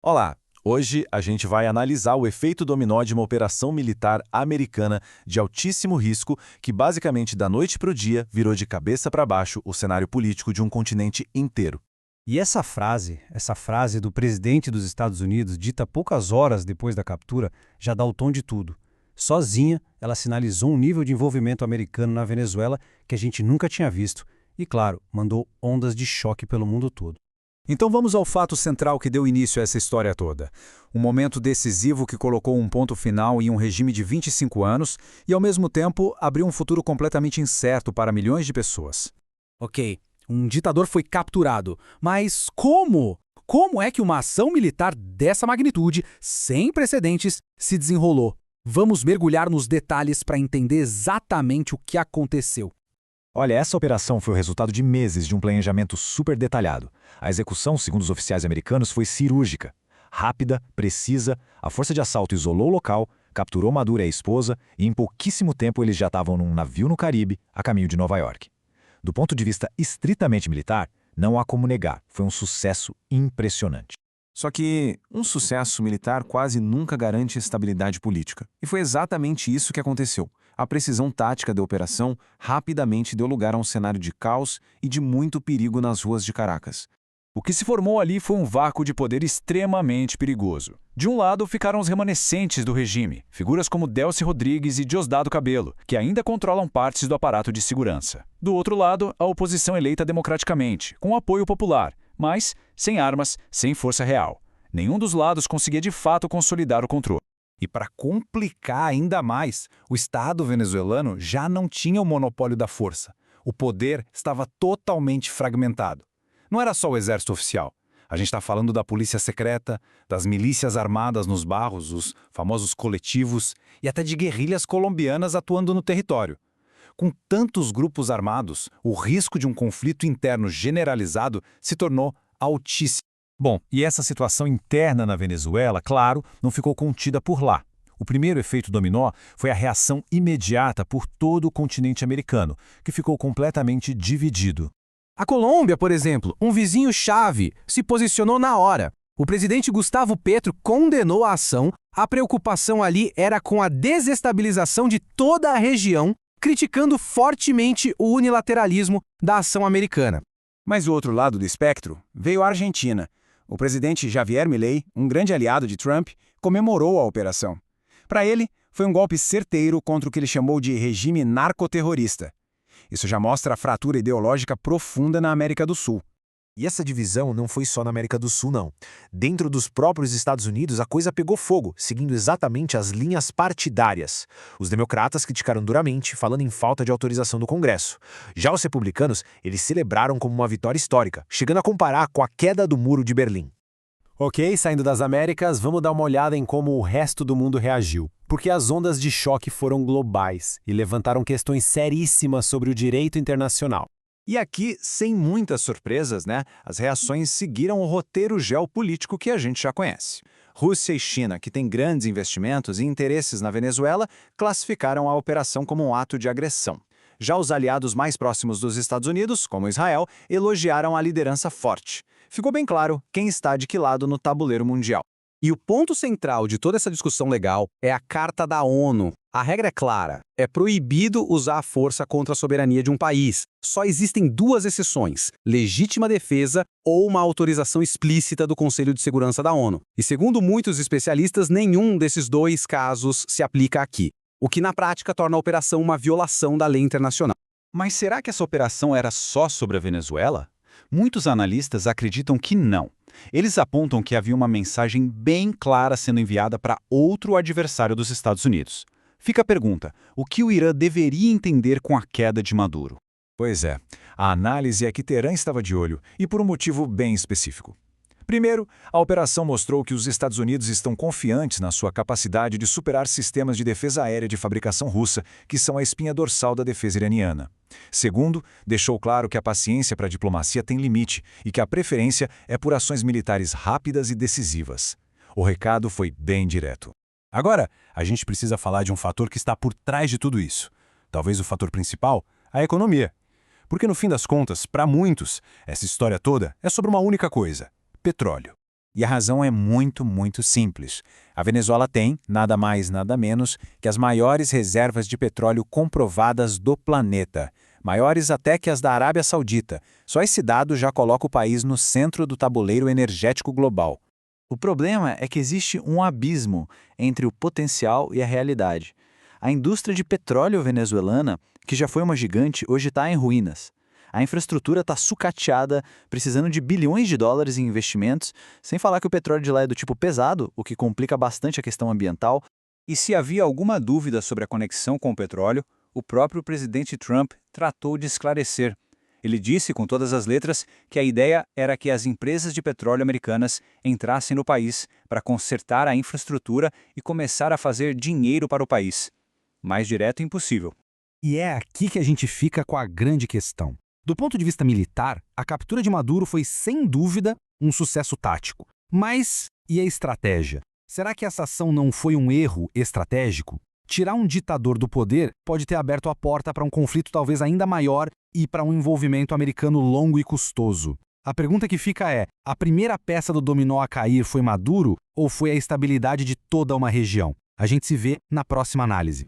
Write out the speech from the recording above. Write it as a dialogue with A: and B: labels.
A: Olá! Hoje a gente vai analisar o efeito dominó de uma operação militar americana de altíssimo risco que basicamente da noite para o dia virou de cabeça para baixo o cenário político de um continente inteiro.
B: E essa frase do presidente dos Estados Unidos, dita poucas horas depois da captura, já dá o tom de tudo. Sozinha, ela sinalizou um nível de envolvimento americano na Venezuela que a gente nunca tinha visto e, claro, mandou ondas de choque pelo mundo todo.
C: Então vamos ao fato central que deu início a essa história toda. Um momento decisivo que colocou um ponto final em um regime de 25 anos e, ao mesmo tempo, abriu um futuro completamente incerto para milhões de pessoas.
D: Ok, um ditador foi capturado, mas como? Como é que uma ação militar dessa magnitude, sem precedentes, se desenrolou? Vamos mergulhar nos detalhes para entender exatamente o que aconteceu.
C: Olha, essa operação foi o resultado de meses de um planejamento super detalhado. A execução, segundo os oficiais americanos, foi cirúrgica. Rápida, precisa, a força de assalto isolou o local, capturou Maduro e a esposa e em pouquíssimo tempo eles já estavam num navio no Caribe, a caminho de Nova York. Do ponto de vista estritamente militar, não há como negar, foi um sucesso impressionante.
E: Só que um sucesso militar quase nunca garante estabilidade política. E foi exatamente isso que aconteceu. A precisão tática da operação rapidamente deu lugar a um cenário de caos e de muito perigo nas ruas de Caracas.
C: O que se formou ali foi um vácuo de poder extremamente perigoso. De um lado ficaram os remanescentes do regime, figuras como Delcy Rodrigues e Diosdado Cabello, que ainda controlam partes do aparato de segurança. Do outro lado, a oposição eleita democraticamente, com apoio popular, mas sem armas, sem força real. Nenhum dos lados conseguia de fato consolidar o controle.
F: E para complicar ainda mais, o Estado venezuelano já não tinha o monopólio da força. O poder estava totalmente fragmentado. Não era só o exército oficial. A gente está falando da polícia secreta, das milícias armadas nos bairros, os famosos coletivos, e até de guerrilhas colombianas atuando no território. Com tantos grupos armados, o risco de um conflito interno generalizado se tornou altíssimo.
C: Bom, e essa situação interna na Venezuela, claro, não ficou contida por lá. O primeiro efeito dominó foi a reação imediata por todo o continente americano, que ficou completamente dividido.
D: A Colômbia, por exemplo, um vizinho-chave, se posicionou na hora. O presidente Gustavo Petro condenou a ação. A preocupação ali era com a desestabilização de toda a região, criticando fortemente o unilateralismo da ação americana.
G: Mas do outro lado do espectro veio a Argentina. O presidente Javier Milei, um grande aliado de Trump, comemorou a operação. Para ele, foi um golpe certeiro contra o que ele chamou de regime narcoterrorista. Isso já mostra a fratura ideológica profunda na América do Sul.
H: E essa divisão não foi só na América do Sul, não. Dentro dos próprios Estados Unidos, a coisa pegou fogo, seguindo exatamente as linhas partidárias. Os democratas criticaram duramente, falando em falta de autorização do Congresso. Já os republicanos, eles celebraram como uma vitória histórica, chegando a comparar com a queda do Muro de Berlim.
A: Ok, saindo das Américas, vamos dar uma olhada em como o resto do mundo reagiu. Porque as ondas de choque foram globais e levantaram questões seríssimas sobre o direito internacional.
E: E aqui, sem muitas surpresas, as reações seguiram o roteiro geopolítico que a gente já conhece. Rússia e China, que têm grandes investimentos e interesses na Venezuela, classificaram a operação como um ato de agressão. Já os aliados mais próximos dos Estados Unidos, como Israel, elogiaram a liderança forte. Ficou bem claro quem está de que lado no tabuleiro mundial.
D: E o ponto central de toda essa discussão legal é a Carta da ONU. A regra é clara: é proibido usar a força contra a soberania de um país. Só existem duas exceções: legítima defesa ou uma autorização explícita do Conselho de Segurança da ONU. E segundo muitos especialistas, nenhum desses dois casos se aplica aqui, o que na prática torna a operação uma violação da lei internacional.
F: Mas será que essa operação era só sobre a Venezuela? Muitos analistas acreditam que não. Eles apontam que havia uma mensagem bem clara sendo enviada para outro adversário dos Estados Unidos. Fica a pergunta: o que o Irã deveria entender com a queda de Maduro?
C: Pois é, a análise é que Teherã estava de olho, e por um motivo bem específico. Primeiro, a operação mostrou que os Estados Unidos estão confiantes na sua capacidade de superar sistemas de defesa aérea de fabricação russa, que são a espinha dorsal da defesa iraniana. Segundo, deixou claro que a paciência para a diplomacia tem limite e que a preferência é por ações militares rápidas e decisivas. O recado foi bem direto.
B: Agora, a gente precisa falar de um fator que está por trás de tudo isso. Talvez o fator principal, a economia. Porque no fim das contas, para muitos, essa história toda é sobre uma única coisa: petróleo.
C: E a razão é muito, muito simples. A Venezuela tem, nada mais, nada menos, que as maiores reservas de petróleo comprovadas do planeta. Maiores até que as da Arábia Saudita. Só esse dado já coloca o país no centro do tabuleiro energético global.
E: O problema é que existe um abismo entre o potencial e a realidade. A indústria de petróleo venezuelana, que já foi uma gigante, hoje está em ruínas. A infraestrutura está sucateada, precisando de bilhões de dólares em investimentos, sem falar que o petróleo de lá é do tipo pesado, o que complica bastante a questão ambiental.
C: E se havia alguma dúvida sobre a conexão com o petróleo, o próprio presidente Trump tratou de esclarecer. Ele disse com todas as letras que a ideia era que as empresas de petróleo americanas entrassem no país para consertar a infraestrutura e começar a fazer dinheiro para o país. Mais direto impossível.
D: E é aqui que a gente fica com a grande questão. Do ponto de vista militar, a captura de Maduro foi sem dúvida um sucesso tático. Mas e a estratégia? Será que essa ação não foi um erro estratégico? Tirar um ditador do poder pode ter aberto a porta para um conflito talvez ainda maior e para um envolvimento americano longo e custoso. A pergunta que fica é: a primeira peça do dominó a cair foi Maduro ou foi a estabilidade de toda uma região? A gente se vê na próxima análise.